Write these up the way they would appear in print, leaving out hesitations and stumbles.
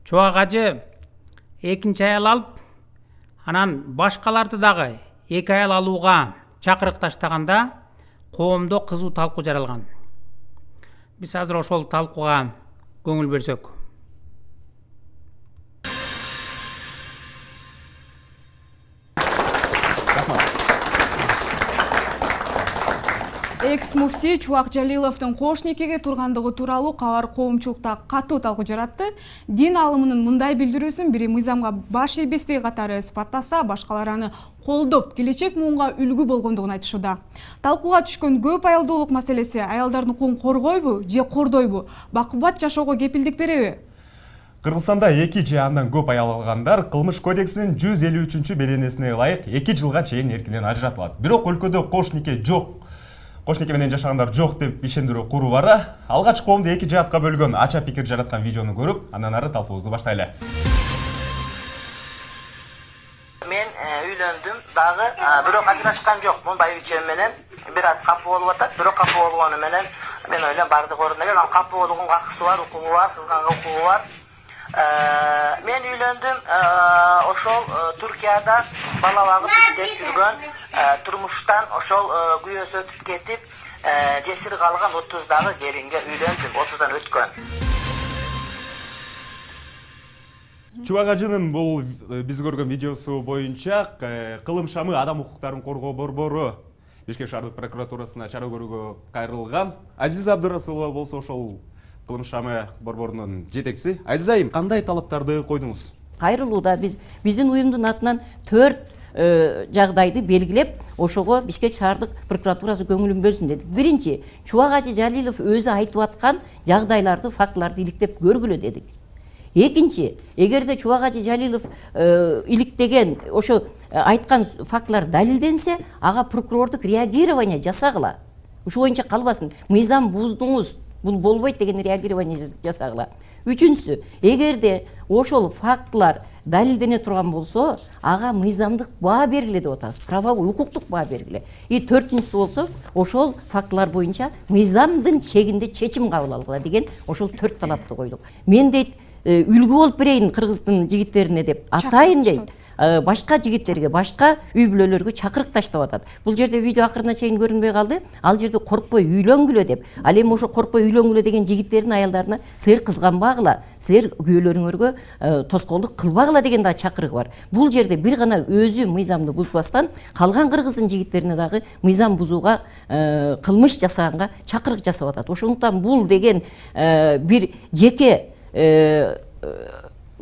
Чубак ажы экинчи аял алып, анан башкаларды дагы эки аял алууга чакырык таштаганда коомдо кызуу талкуу жаралган. Биз азыр ошол талкууга көңүл берсек. Экс-муфти Чубак Жалиловдун кош некеге тургандыгы тууралуу кабар коомчулукта катуу талкуу жаратты. Дин алымынын мындай билдирүүсүн бири мыйзамга баш ийбестиги катары сыпаттаса, башкалар аны колдоп, келечек муунга үлгү болгондугун айтышууда. Талкууга түшкөн көп аялдуулук маселеси аялдардын укугун коргойбу же кордойбу? Бакубат жашоого кепилдик береби? Кыргызстанда 2 же андан көп аял алгандар кылмыш кодексинин 153 беренесине ылайык 2 жылга чейин эркинен ажыратылат. Бирок өлкөдө кош неке жок. Кош неке менен жашагандар жок деп ишендирүү куруу бара. Алгач коомду 2 жаатка бөлгөн ача пикир жараткан видеону көрүп, андан ары талкуубузду баштайлы. Мен үйлөндүм дагы, бирок ажырашкан жокмун байбичем менен. Бир аз капы болуп атат, бирок капы болгону менен мен ойлойм бардык ордуна келген, капы болгонго акысы бар, укугу бар, кызганга укугу бар. Мен үйлөндүм, ошол Түркияда бала багып иштеп жүргөн, турмуштан ошол күйөөсү өтүп кетип, жесир калган 30-дагы келинге үйлөндүм, 30-дан өткөн. Чубак ажынын бул биз көргөн видеосу боюнча кылым шамы адам укуктарын коргоо борбору Бишкек шаардык прокуратурасына чара көрүүгө кайрылган. Азиза Абдурасулова болсо ошол кылым шамы борборунун жетекчиси. Азиза айым, кандай талаптарды койдуңуз? Кайрылууда биздин уюмдун атынан 4 жагдайды белгилеп, ошого Бишкек шаардык прокуратурасы көңүлүн бөлсүн дедик. Биринчи, Чубак ажы Жалилов өзү айтып аткан жагдайларды, фактыларды иликтеп көргүлө дедик. Экинчи, эгерде Чубак ажы Жалилов иликтеген ошо айткан фактылар далилденсе, ага прокурордук реагирование жасагыла. Ушу боюнча калбасын. Мыйзам буздуңуз, бул болбойт деген реагирование жасагыла. Үчүнчүсү, эгерде ошол фактылар далилдене турган болсо, ага мыйзамдык баа бергиле деп атабыз. Правовой, укуктук баа бергиле. Төртүнчүсү болсо, ошол фактылар боюнча мыйзамдын чегинде чечим кабыл алгыла деген ошол 4 талапты койдук. Мен дейт, үлгү болуп берейин кыргыздын жигиттерине деп атайын дейт. Башка жигиттерге, башка үй бүлөлөргө чакырык таштап атат. Бул жерде видео акырына чейин көрүнбөй калды. Ал жерде коркпой үйлөнгүлө деп. Ал эми ошо коркпой үйлөнгүлө деген жигиттердин аялдарына силер кызганбагыла, силер күйөөлөрүңөргө тоскоолдук кылбагыла деген да чакырыгы бар. Бул жерде бир гана өзү мыйзамды бузбастан, калган кыргыздын жигиттерине дагы мыйзам бузууга, кылмыш жасаганга чакырык жасап атат. Ошондуктан бул деген бир жеке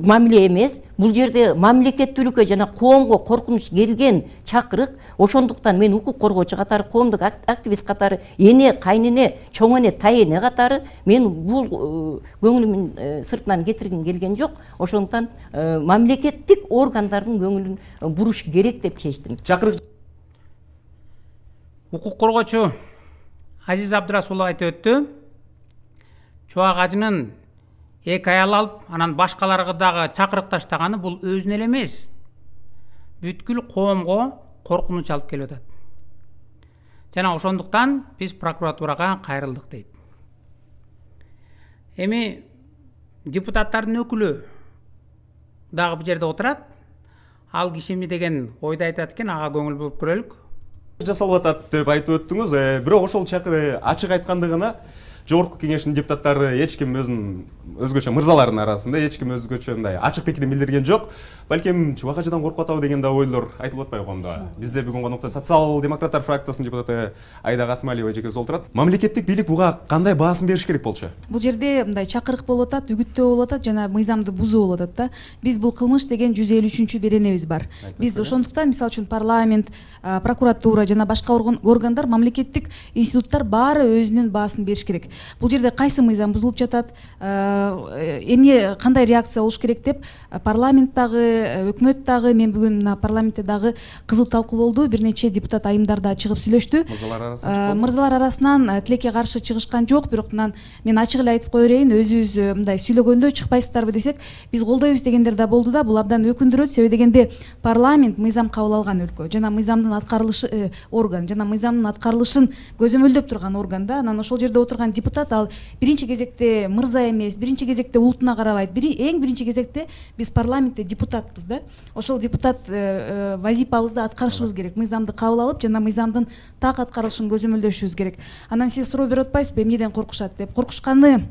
мамиле эмес, бул жерде мамлекеттүүлүккө жана коомго коркунуч келген чакырык. Ошондуктан мен укук коргоочу катары, коомдук активист катары, эне, кайнене, чоң эне, тай эне катары мен бул көңүлүмдүн сыртынан кетиргим келген жок. Ошондуктан мамлекеттик органдардын көңүлүн буруш керек деп чечтим. Чакырык Укук коргоочу Азиза Абдурасулова айтып өттү. Чубак ажынын эки аял алып, анан башкаларга дагы чакырык таштаганы бул өзүнө эле эмес. Бүткүл коомго коркунуч алып келип атат. Жана ошондуктан биз прокуратурага кайрылдык дейт. Эми депутаттардын өкүлү дагы бул жерде отурат. Ал киши эмне деген ойду айтат экен, ага көңүл буруп көрөлүк. Жасалып атат деп айтып өттүңүз. Бирок ошол чакыры ачык айткандыгына Жогорку кеңештин депутаттары эч ким өзгөчө мырзалардын арасында эч ким өзгөчө мындай ачык пикирин билдирген жок. Балким Чубак ажыдан коркуп атабы деген да ойлор айтылып атпайбы коомдо. Бизде бүгүн конокто социал-демократтар фракциясынын депутаты Айда Касымалиева жекебиз отурат. Мамлекеттик бийлик буга кандай баасын бериш керек болчу? Бул жерде мындай чакырык болуп атат, үгүттөө болуп атат жана мыйзамды бузуу болуп атат да. Биз бул кылмыш деген 153 беренебиз бар. Биз ошондуктан мисалы үчүн парламент, прокуратура жана башка органдар, мамлекеттик институттар баары өзүнүн баасын бериш керек. Бул жерде кайсы мыйзам бузулуп жатат, эмне кандай реакция болуш керек деп парламенттагы, өкмөт дагы, мен бүгүн парламентте дагы кызуу талкуу болду. Бир нече депутат айымдар да чыгып сүйлөштү. Мырзалар арасынан тилекке каршы чыгышкан жок, бирок мен ачык эле айтып кое берейин, өзүбүз мындай сүйлөгөндө чыкпайсыздарбы десек, биз колдойбуз дегендер да болду да. Бул абдан өкүндүрөт, себеби дегенде парламент мыйзам кабыл алган өлкө, жана мыйзамдын аткарылышы орган, жана мыйзамдын аткарылышын көзөмөлдөп турган орган да. Анан ошол жерде отурган депутат ал биринчи кезекте мырза эмес, биринчи кезекте улутуна карабайт. Эң биринчи кезекте биз парламентте депутатпыз да. Ошол депутат вазипабызды аткарышыбыз керек. Мыйзамды кабыл алып, жана мыйзамдын так аткарылышын көзөмөлдөшүбүз керек. Анан сиз суроо берип атпайсызбы, эмнеден коркушат деп. Коркушканы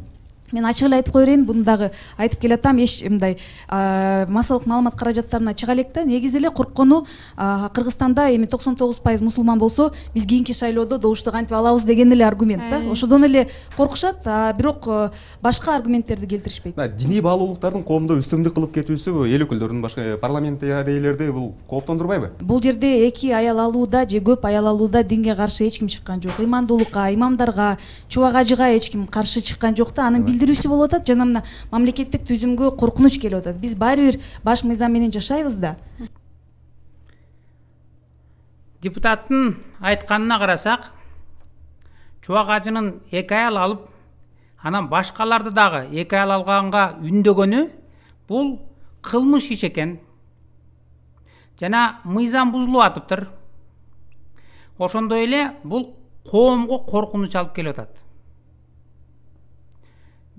мен ачык эле айтып кое берейин, буну дагы айтып келатам, эч мындай массалык маалымат каражаттарына чыга элек да. Негизи эле корккону Кыргызстанда эми 99% мусулман болсо, биз кийинки шайлоодо добушту кантип алабыз деген эле аргумент да. Ошодон эле коркушат, бирок башка аргументтерди келтиришпейт. Диний баалуулуктардын коомдо үстүмдүк кылып кетүүсү эл өкүлдөрүнүн, башка парламенттегилерди бул кооптондурбайбы? Бул жерде эки аял алууда же көп аял алууда динге каршы эч ким чыккан жок. Ыймандуулукка, имамдарга, чубак-ажыга эч ким каршы чыккан жок да. Анын билдирүүсү болуп атат, жана мына мамлекеттик түзүмгө коркунуч келип атат. Биз баары бир баш мыйзам менен жашайбыз да. Депутаттын айтканына карасак, чубак ажынын эки аял алып, анан башкаларды дагы эки аял алганга үндөгөнү бул кылмыш иш экен. Жана мыйзам бузулуп атыптыр. Ошондой эле бул коомго коркунуч алып келип атат.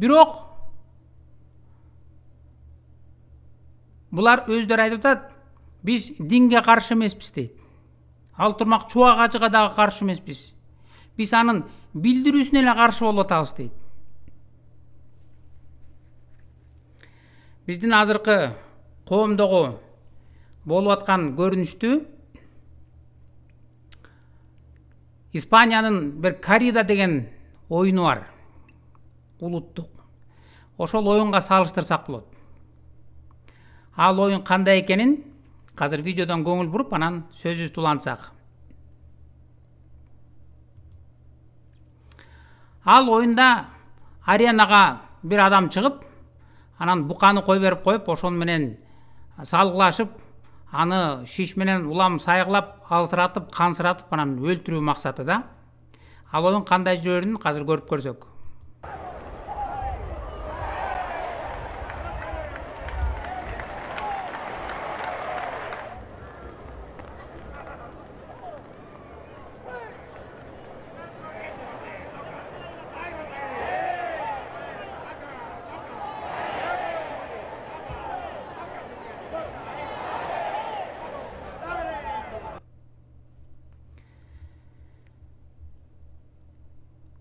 Бирок булар өздөрү айтып атат, биз динге каршы эмеспиз дейт. Ал турмак чубак ажыга дагы каршы эмеспиз. Биз анын билдирүүсүнө эле каршы болуп атабыз дейт. Биздин азыркы коомдогу болуп аткан көрүнүштү Испаниянын бир коррида деген оюну бар. Улуттук. Ошол оюнга салыштырсак болот. Ал оюн кандай экенин азыр видеодон көңүл буруп, анан сөзүбүздү улантсак. Ал оюнда аренага бир адам чыгып, анан буканы кой берип коюп, ошон менен салгылашып, аны шиш менен улам сайгылап, алсыратып, кансыратып, анан өлтүрүү максаты да. Ал оюн кандай жүрөрүн азыр көрүп көрсөк.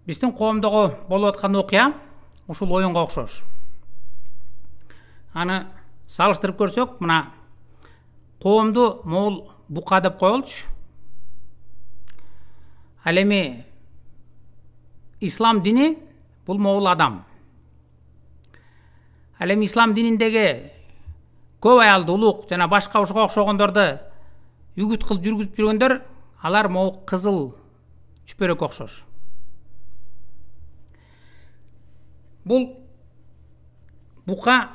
Биздин коомдогу болуп аткан окуя ушул оюнга окшош. Аны салыштырып көрсөк, мына коомду могул бука деп коелучу. Ал эми ислам дини бул могул адам. Ал эми ислам дининдеги көп аялдуулук жана башка ушуга окшогондорду үгүт кылып жүргүзүп жүргөндөр, алар могул кызыл чүпөрөккө окшош. Бул бука,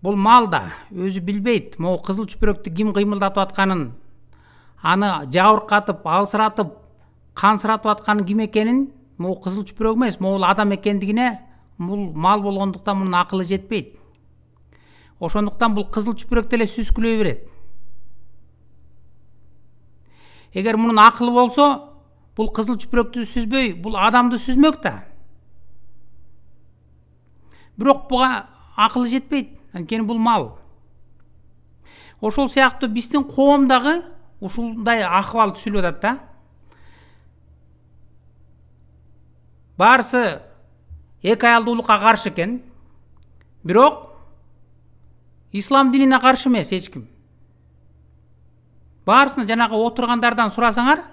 бул мал да өзү билбейт, могу кызыл чүпөрөктү ким кыймылдатып атканын, аны жабыркатып, алсыратып, кансыратып атканын ким экенин, могу кызыл чүпөрөк эмес, могул адам экендигине бул мал болгондуктан мунун акылы жетпейт. Ошондуктан бул кызыл чүпөрөктү эле сүзгүлөй берет. Эгер мунун акылы болсо, бул кызыл чүпөрөктү сүзбөй, бул адамды сүзмөк да. Бирок буга акылы жетпейт, анткени бул мал. Ошол сыяктуу биздин коомдагы ушундай акыбал түзүлүп атат да. Баарысы эки аялдуулукка каршы экен, бирок ислам динине каршы эмес эч ким. Баарысына жанагы отургандардан сурасаңар,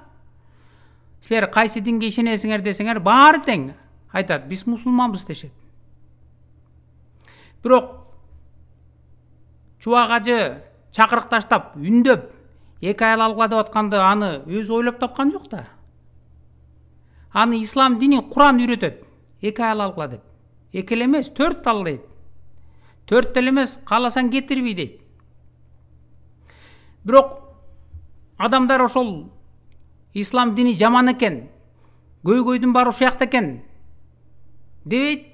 силер кайсы динге ишенесиңер десеңер, баары тең айтат, биз мусулманбыз дешет. Бирок чубак ажы чакырык таштап, үндөп, эки аял алгыла деп атканды аны өзү ойлоп тапкан жок да. Аны ислам дини Куран үйрөтөт. Эки аял алгыла деп. Эки эле эмес, 4 ал дейт. 4 эле эмес, кааласаң кетирбей дейт. Бирок адамдар ошол ислам дини жаман экен, көйгөйдүн баары ушул жакта экен дебейт.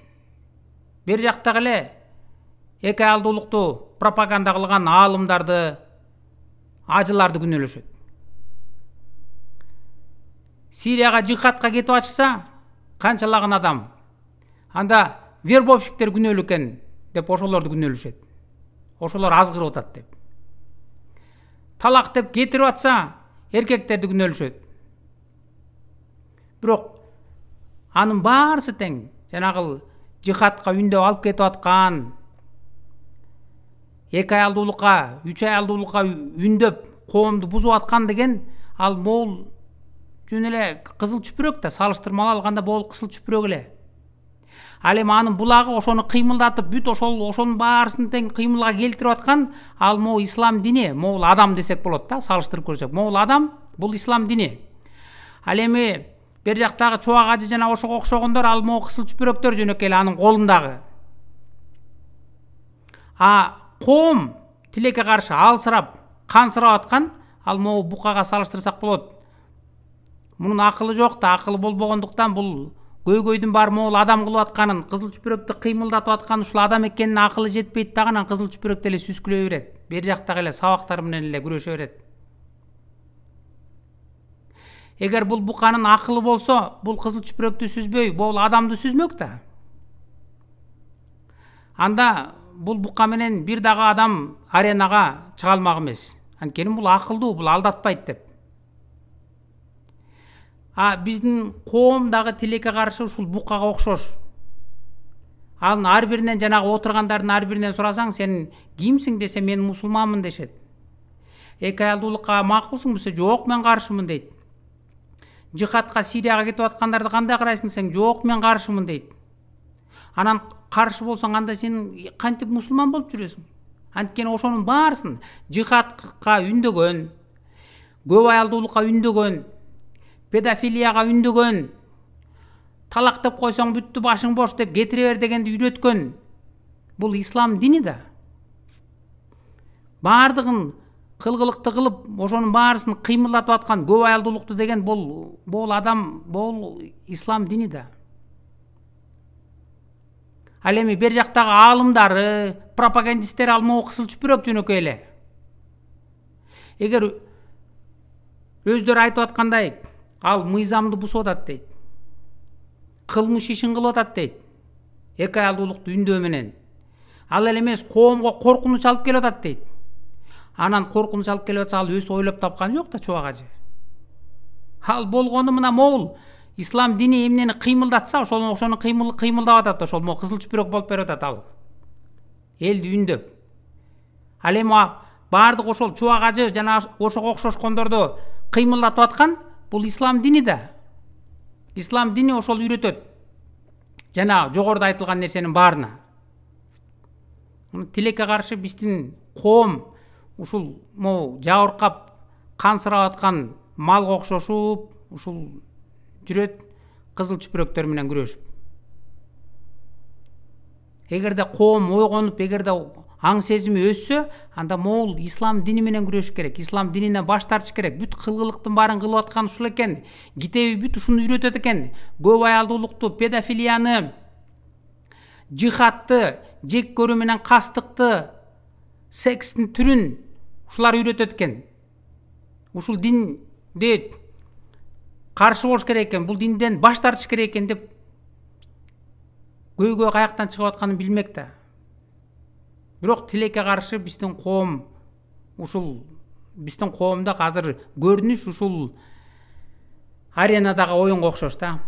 Бер жактагы эле эки аялдуулукту пропаганда кылган аалымдарды, ажыларды күнөөлөшөт. Сирияга жихадка кетип атышса, канчалаган адам. Анда вербовщиктер күнөөлүү экен деп ошолорду күнөөлүшөт. Ошолор аз кырып атат деп. Талак деп кетирип атса, эркектерди күнөөлүшөт. Бирок анын баарысы тең. Жанагы жихадка үндөп алып кетип аткан, 2 аялдуулукка, 3 аялдуулукка үндөп коомду бузуп аткан деген ал могул жөн эле кызыл чүпүрөк да, салыштырмалуу алганда могул кызыл чүпүрөк эле. Ал эми анын булагы ошону кыймылдатып, бүт ошонун баарысын тең кыймылга келтирип аткан ал могул ислам дини, могул адам десек болот да, салыштырып көрсөк. Могул адам бул ислам дини. Ал эми бер жактагы чубак ажы жана ошого окшогондор ал могул кызыл чүпүрөктөр жөнөкөй эле анын колундагы. Коом тилекке каршы алсырап, кансырап аткан ал могул букага салыштырсак болот. Мунун акылы жок да, акылы болбогондуктан бул көйгөйдүн бар могул адам кылып атканын, кызыл чүпүрөктү кыймылдатып атканын ушул адам экенин акылы жетпейт дагы, анан кызыл чүпүрөктү эле сүзгүлөй берет. Бер жактагы эле сабактар менен эле күрөшө берет. Эгер бул буканын акылы болсо, бул кызыл чүпүрөктү сүзбөй, бул адамды сүзмөк да. Анда бул бука менен бир дагы адам аренага чыга алмак эмес. Анткени бул акылдуу, бул алдатпайт деп. Биздин коом дагы тилекке каршы ушул букага окшош. Анын ар биринен, жанагы отургандардын ар биринен сурасаң, сен кимсиң десе, мен мусулманмын дешет. 2 аялдуулукка макулсуң десе, жок, мен каршымын дейт. Жихадка, Сирияга кетип аткандарды кандай карайсың десең, жок, мен каршымын дейт. Анан каршы болсоң, анда сен кантип мусулман болуп жүрөсүң? Анткени ошонун баарысын жихадка үндөгөн, көп аялдуулукка үндөгөн, педофилияга үндөгөн, талак деп койсоң бүттү, башың бош деп кетире бер дегенди үйрөткөн бул ислам дини да. Бардыгын кылгылыкты кылып, ошонун баарысын кыймылдатып аткан көп аялдуулукту деген бул адам, бул ислам дини да. Ал эми бер жактагы аалымдары, пропагандисттер ал могул кызыл чүпүрөк жөнөкөй эле. Эгер өздөрү айтып аткандай, ал мыйзамды бузуп атат дейт. Кылмыш ишин кылып атат дейт. 2 аялдуулукту үндөө менен. Ал эле эмес, коомго коркунуч алып келип атат дейт. Анан коркунуч алып келип атса, ал өзү ойлоп тапкан жок да, чубак ажы. Ал болгону мына могул ислам дини эмнени кыймылдатса, ошону кыймылдап атат, ошол могул кызыл чүпүрөк болуп берип атат ал. Элди үндөп. Ал эми бардык ошол чубак ажы жана ошого окшошкондорду кыймылдатып аткан бул ислам дини да. Ислам дини ошол үйрөтөт. Жана жогоруда айтылган нерсенин баарына. Тилекке каршы биздин коом ушул жабыркап, кансырап аткан малга окшошуп, ушул жүрөт кызыл чүпүрөктөр менен күрөшүп. Эгерде коом ойгонуп, эгерде аң сезими өссө, анда могул ислам дини менен күрөшүш керек. Ислам дининен баш тартыш керек. Бүт кылгылыктын баарын кылып аткан ушул экен. Китеби бүт ушуну үйрөтөт экен. Көп аялдуулукту, педофилияны, жихадты, жек көрүү менен кастыкты, секстин түрүн ушулар үйрөтөт экен. Ушул динди каршы болуш керек экен, бул динден баш тартыш керек экен деп көйгөй каяктан чыгып атканын билмек да. Бирок тилекке каршы биздин коом ушул биздин коомдо азыр көрүнүш ушул аренадагы оюнга окшош да.